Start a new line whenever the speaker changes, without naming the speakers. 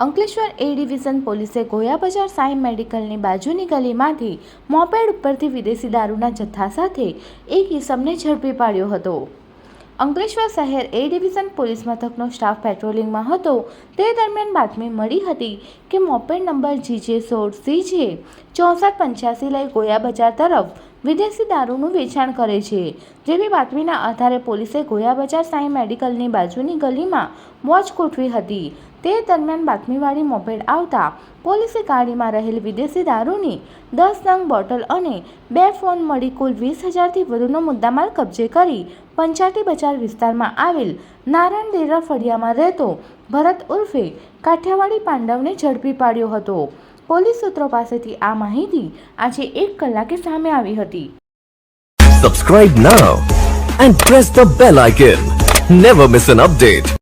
અંકલેશ્વર એ division પોલીસે ગોયા બજાર સાઈ મેડિકલની બાજુની ગલીમાંથી મોપેડ ઉપરથી વિદેશી દારૂના જથ્થા સાથે એક ઈસમને ઝડપી પાડ્યો હતો. અંકલેશ્વર શહેર એ ડિવિઝન પોલીસ મથકનો સ્ટાફ પેટ્રોલિંગમાં હતો તે દરમિયાન બાતમી મળી હતી કે મોપેડ નંબર GJ16CJ 6485 લઈ ગોયા બજાર તરફ વિદેશી દારૂનું વેચાણ કરે છે. જેવી બાતમીના આધારે પોલીસે ગોયા બજાર સાઈ મેડિકલની બાજુની ગલીમાં વોચ ગોઠવી હતી. તે દરમિયાન બાતમીવાળી મોપેડ આવતા પોલીસે ગાડીમાં રહેલ વિદેશી દારૂની 10 નંગ બોટલ અને 2 ફોન મળી કુલ 20,000થી વધુનો મુદ્દામાલ કબજે કરી પંચાયતી બજાર વિસ્તારમાં આવેલ નારાયણ દેરા ફળિયામાં રહેતો ભરત ઉર્ફે કાઠિયાવાડી પાંડવને ઝડપી પાડ્યો હતો. પોલીસ સૂત્રો પાસેથી આ માહિતી આજે 1 કલાકે સામે આવી હતી.
Subscribe now and press the bell icon. Never miss an update.